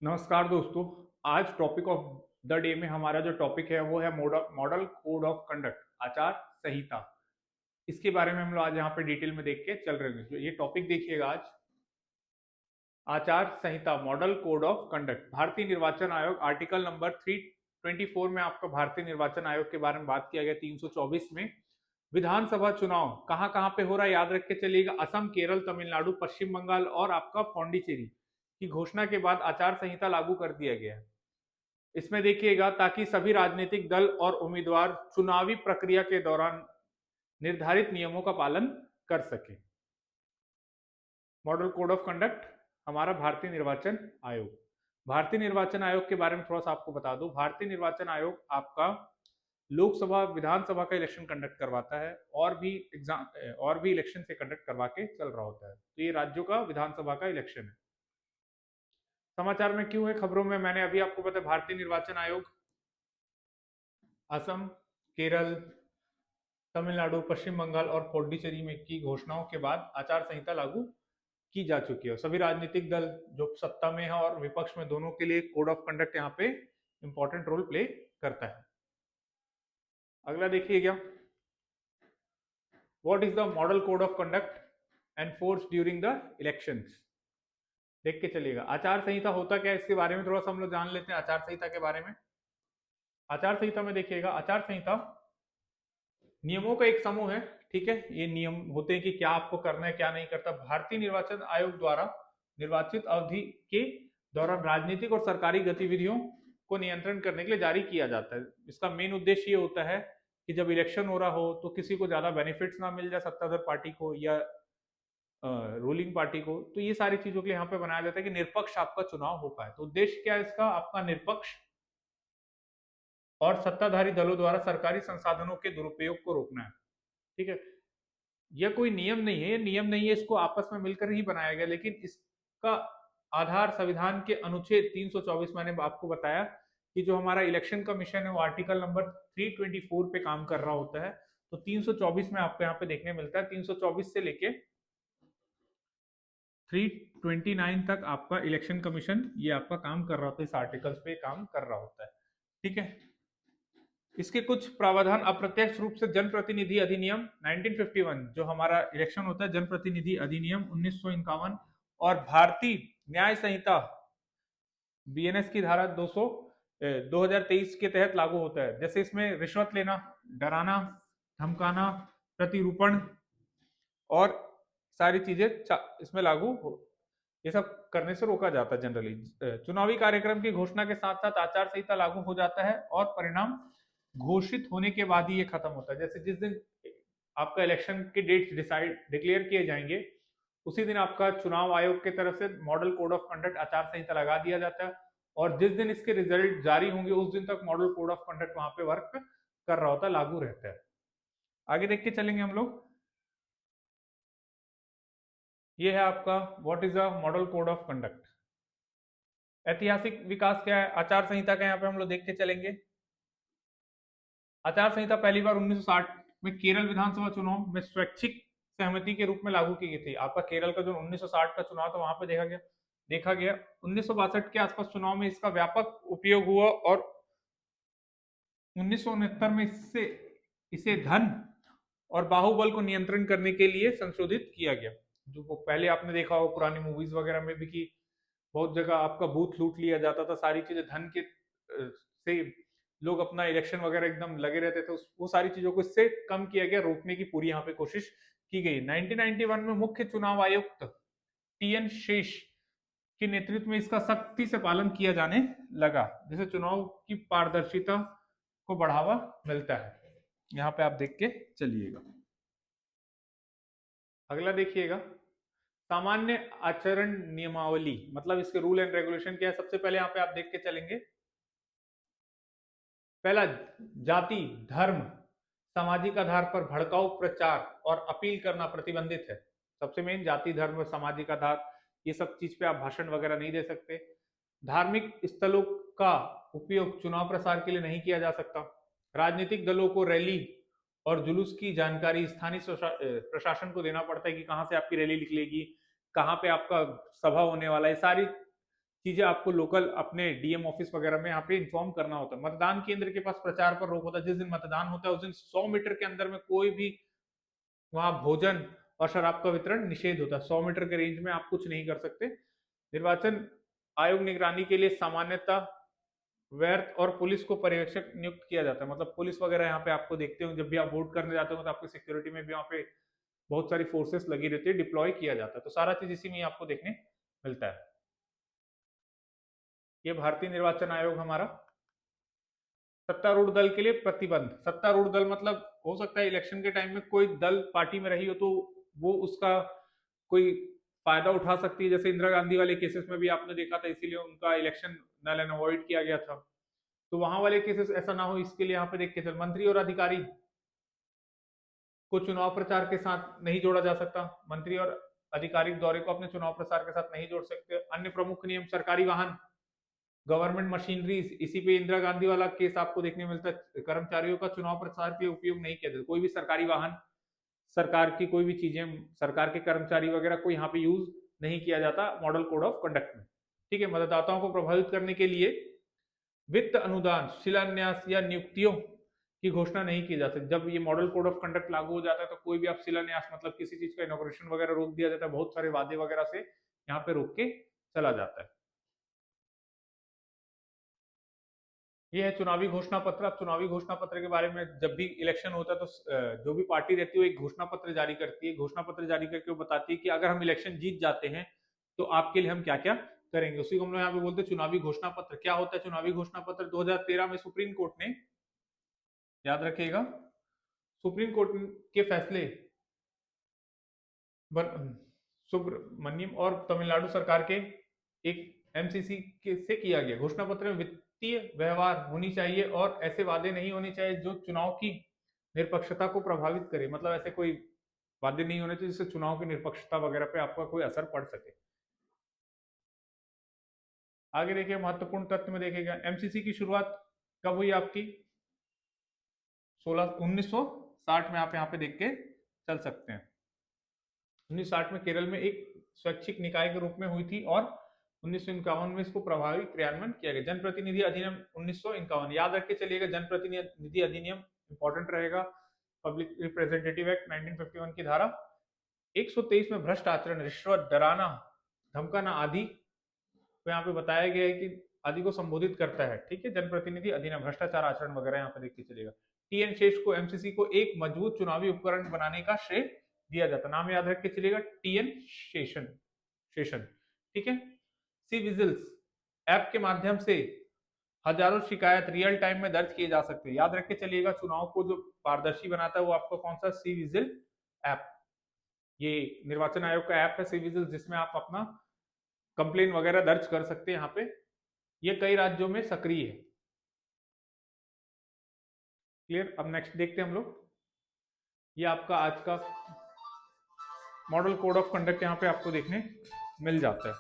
नमस्कार दोस्तों। आज टॉपिक ऑफ द डे में हमारा जो टॉपिक है वो है मॉडल कोड ऑफ कंडक्ट, आचार संहिता। इसके बारे में हम लोग आज यहाँ पे डिटेल में देख के चल रहे हैं। जो ये टॉपिक देखिएगा आज, आचार संहिता मॉडल कोड ऑफ कंडक्ट। भारतीय निर्वाचन आयोग आर्टिकल नंबर 324 में आपका भारतीय निर्वाचन आयोग के बारे में बात किया गया। 324 में विधानसभा चुनाव कहाँ कहाँ पे हो रहा है याद रख के चलिएगा। असम, केरल, तमिलनाडु, पश्चिम बंगाल और आपका पौंडीचेरी की घोषणा के बाद आचार संहिता लागू कर दिया गया है। इसमें देखिएगा ताकि सभी राजनीतिक दल और उम्मीदवार चुनावी प्रक्रिया के दौरान निर्धारित नियमों का पालन कर सके। मॉडल कोड ऑफ कंडक्ट हमारा भारतीय निर्वाचन आयोग। भारतीय निर्वाचन आयोग के बारे में थोड़ा सा आपको बता दूं। भारतीय निर्वाचन आयोग आपका लोकसभा विधानसभा का इलेक्शन कंडक्ट करवाता है और भी इलेक्शन से कंडक्ट करवा के चल रहा होता है। तो ये राज्यों का विधानसभा का इलेक्शन है। समाचार में क्यों है खबरों में, मैंने अभी आपको बताया भारतीय निर्वाचन आयोग असम, केरल, तमिलनाडु, पश्चिम बंगाल और पौंडीचेरी में की घोषणाओं के बाद आचार संहिता लागू की जा चुकी है। सभी राजनीतिक दल जो सत्ता में है और विपक्ष में दोनों के लिए कोड ऑफ कंडक्ट यहाँ पे इंपॉर्टेंट रोल प्ले करता है। अगला देखिए क्या, what is the model code of conduct enforce during the elections. देख के चलिएगा आचार संहिता होता क्या है, इसके बारे में थोड़ा सा हम लोग जान लेते हैं। आचार संहिता के बारे में, आचार संहिता में देखिएगा, आचार संहिता नियमों का एक समूह है। ठीक है, ये नियम होते हैं कि क्या आपको करना है क्या नहीं करता। भारतीय निर्वाचन आयोग द्वारा निर्वाचित अवधि के दौरान राजनीतिक और सरकारी गतिविधियों को नियंत्रण करने के लिए जारी किया जाता है। इसका मेन उद्देश्य ये होता है कि जब इलेक्शन हो रहा हो तो किसी को ज्यादा बेनिफिट्स ना मिल जाए, सत्ताधार पार्टी को या रूलिंग पार्टी को। तो ये सारी चीजों के लिए यहाँ पे बनाया जाता है कि निष्पक्ष आपका चुनाव हो पाए। तो उद्देश्य क्या है इसका, आपका निष्पक्ष और सत्ताधारी दलों द्वारा सरकारी संसाधनों के दुरुपयोग को रोकना है। ठीक है, यह कोई नियम नहीं है, ये नियम नहीं है, इसको आपस में मिलकर ही बनाया गया। लेकिन इसका आधार संविधान के अनुच्छेद 324, मैंने आपको बताया कि जो हमारा इलेक्शन कमीशन है वो आर्टिकल नंबर 324 पे काम कर रहा होता है। तो 324 में आपको यहाँ पे देखने मिलता है। 324 से लेके 329 तक आपका इलेक्शन कमीशन ये आपका काम कर रहा होता है, इस आर्टिकल्स पे काम कर रहा होता है। ठीक है, इसके कुछ प्रावधान अप्रत्यक्ष रूप से जनप्रतिनिधि अधिनियम 1951, जो हमारा इलेक्शन होता है, जनप्रतिनिधि अधिनियम 1951 और भारतीय न्याय संहिता बीएनएस की धारा 2023 के तहत लागू होता है। जैसे इसमें रिश्वत लेना, डराना, धमकाना, प्रतिरूपण और सारी चीजें इसमें लागू हो, ये सब करने से रोका जाता है जनरली। चुनावी कार्यक्रम की घोषणा के साथ साथ आचार संहिता लागू हो जाता है और परिणाम घोषित होने के बाद ही ये खत्म होता है। जैसे जिस दिन आपका इलेक्शन के डेट डिक्लेयर किए जाएंगे उसी दिन आपका चुनाव आयोग की तरफ से मॉडल कोड ऑफ कंडक्ट आचार संहिता लगा दिया जाता है और जिस दिन इसके रिजल्ट जारी होंगे उस दिन तक मॉडल कोड ऑफ कंडक्ट वहां पे वर्क कर रहा होता है, लागू रहता है। आगे देख के चलेंगे हम लोग। ये है आपका what is a model code of conduct. ऐतिहासिक विकास क्या है आचार संहिता का, यहाँ पे हम लोग देख के चलेंगे। आचार संहिता पहली बार 1960 में केरल विधानसभा चुनाव में स्वैच्छिक सहमति के रूप में लागू की गई थी। आपका केरल का जो 1960 का चुनाव था वहां पे देखा गया 1962 के आसपास चुनाव में इसका व्यापक उपयोग हुआ और 1969 में इससे इसे धन और बाहुबल को नियंत्रण करने के लिए संशोधित किया गया। जो पहले आपने देखा हो पुरानी मूवीज वगैरह में भी कि बहुत जगह आपका बूथ लूट लिया जाता था, सारी चीजें धन के से लोग अपना इलेक्शन वगैरह एकदम लगे रहते थे। वो सारी चीजों को इससे कम किया गया, रोकने की पूरी यहाँ पे कोशिश की गई। 1991 में मुख्य चुनाव आयुक्त टीएन शेष के नेतृत्व में इसका सख्ती से पालन किया जाने लगा, जिससे चुनाव की पारदर्शिता को बढ़ावा मिलता है। यहाँ पे आप देख के चलिएगा। अगला देखिएगा, सामान्य आचरण नियमावली, मतलब इसके रूल एंड रेगुलेशन क्या है। सबसे पहले यहाँ पे आप देख के चलेंगे, पहला, जाति, धर्म, सामाजिक आधार पर भड़काऊ प्रचार और अपील करना प्रतिबंधित है। सबसे मेन जाति, धर्म, सामाजिक आधार, ये सब चीज पे आप भाषण वगैरह नहीं दे सकते। धार्मिक स्थलों का उपयोग चुनाव प्रसार के लिए नहीं किया जा सकता। राजनीतिक दलों को रैली और जुलूस की जानकारी स्थानीय प्रशासन को देना पड़ता है कि कहाँ से आपकी रैली निकलेगी, कहाँ पे आपका सभा होने वाला है। सारी चीजें आपको लोकल अपने डीएम ऑफिस वगैरह में यहाँ पे इन्फॉर्म करना होता है। मतदान केंद्र के पास प्रचार पर रोक होता है। जिस दिन मतदान होता है उस दिन 100 मीटर के अंदर में कोई भी वहां भोजन और शराब का वितरण निषेध होता है। 100 मीटर के रेंज में आप कुछ नहीं कर सकते। निर्वाचन आयोग निगरानी के लिए सामान्यतः व्यर्थ और पुलिस को पर्यवेक्षक नियुक्त किया जाता है। मतलब पुलिस वगैरह यहाँ पे आपको देखते हो, जब भी आप वोट करने जाते हो तो आपकी सिक्योरिटी में भी वहाँ पे बहुत सारी फोर्सेस लगी रहती है, डिप्लॉय किया जाता है। तो सारा चीज इसी में आपको देखने मिलता है। ये भारतीय निर्वाचन आयोग हमारा। सत्तारूढ़ दल के लिए प्रतिबंध। सत्तारूढ़ दल मतलब हो सकता है इलेक्शन के टाइम में कोई दल पार्टी में रही हो तो वो उसका कोई फायदा उठा सकती है। जैसे इंदिरा गांधी वाले केसेस में भी आपने देखा था, इसीलिए उनका इलेक्शन नल एंड अवॉइड किया गया था। तो वहां वाले केसेस ऐसा ना हो, इसके लिए यहाँ पे देख के चल। मंत्री और अधिकारी को चुनाव प्रचार के साथ नहीं जोड़ा जा सकता। मंत्री और आधिकारिक दौरे को अपने चुनाव प्रचार के साथ नहीं जोड़ सकते। अन्य प्रमुख नियम, सरकारी वाहन, गवर्नमेंट मशीनरी, इसी पे इंदिरा गांधी वाला केस आपको देखने मिलता है। कर्मचारियों का चुनाव प्रचार के लिए उपयोग नहीं किया जाता। कोई भी सरकारी वाहन, सरकार की कोई भी चीजें, सरकार के कर्मचारी वगैरह को यहाँ पे यूज नहीं किया जाता मॉडल कोड ऑफ कंडक्ट में। ठीक है। मतदाताओं को प्रभावित करने के लिए वित्त अनुदान, शिलान्यास या नियुक्तियों की घोषणा नहीं की जा सकती। जब ये मॉडल कोड ऑफ कंडक्ट लागू हो जाता है तो कोई भी आप शिलान्यास मतलब किसी चीज का इनॉग्रेशन वगैरह रोक दिया जाता है। बहुत सारे वादे वगैरह से यहाँ पे रोक के चला जाता है। ये है चुनावी घोषणा पत्र। अब चुनावी घोषणा पत्र के बारे में, जब भी इलेक्शन होता है तो जो भी पार्टी रहती है वो एक घोषणा पत्र जारी करती है। घोषणा पत्र जारी करके वो बताती है कि अगर हम इलेक्शन जीत जाते हैं तो आपके लिए हम क्या क्या करेंगे। उसी को हम लोग यहाँ पे बोलते हैं चुनावी घोषणा पत्र। क्या होता है चुनावी घोषणा पत्र? 2013 में सुप्रीम कोर्ट ने, याद रखिएगा, सुप्रीम कोर्ट के फैसले सुब्रमण्यम और तमिलनाडु सरकार के एक एमसीसी से किया गया। घोषणा पत्र में वित्तीय व्यवहार होनी चाहिए और ऐसे वादे नहीं होने चाहिए जो चुनाव की निष्पक्षता को प्रभावित करे। मतलब ऐसे कोई वादे नहीं होने चाहिए जिससे चुनाव की निष्पक्षता वगैरह पे आपका कोई असर पड़ सके। आगे देखिए, महत्वपूर्ण तथ्य में देखेगा एमसीसी की शुरुआत कब हुई आपकी? 1960 में। आप यहाँ पे देख के चल सकते हैं। 1960 में केरल में एक स्वैच्छिक निकाय के रूप में हुई थी और 1951 में इसको प्रभावी क्रियान्वयन किया गया। जनप्रतिनिधि अधिनियम 1951, याद रख के चलिएगा। जनप्रतिनिधि अधिनियम इंपॉर्टेंट रहेगा। पब्लिक रिप्रेजेंटेटिव एक्ट 1951 की धारा 123 में भ्रष्ट आचरण, रिश्वत, डराना, धमकाना आदि तो यहाँ पे बताया गया है कि आदि को संबोधित करता है। ठीक है। जनप्रतिनिधि अधिनियम, भ्रष्टाचार आचरण वगैरह यहाँ पे देख के चलेगा। टीएन शेष को एमसीसी को एक मजबूत चुनावी उपकरण बनाने का श्रेय दिया जाता। नाम याद रख के चलिएगा, टीएन शेषन। शेषन। ठीक है। सी विजिल्स ऐप के माध्यम से हजारों शिकायत रियल टाइम में दर्ज किए जा सकते हैं। याद रख के चलिएगा, चुनाव को जो पारदर्शी बनाता है वो आपका कौन सा? C vigil app. ये निर्वाचन आयोग का ऐप है सी विजिल, जिसमें आप अपना कंप्लेन वगैरह दर्ज कर सकते हैं यहाँ पे। ये कई राज्यों में सक्रिय है। क्लियर। अब नेक्स्ट देखते हैं हम लोग। ये आपका आज का मॉडल कोड ऑफ कंडक्ट यहाँ पे आपको देखने मिल जाता है।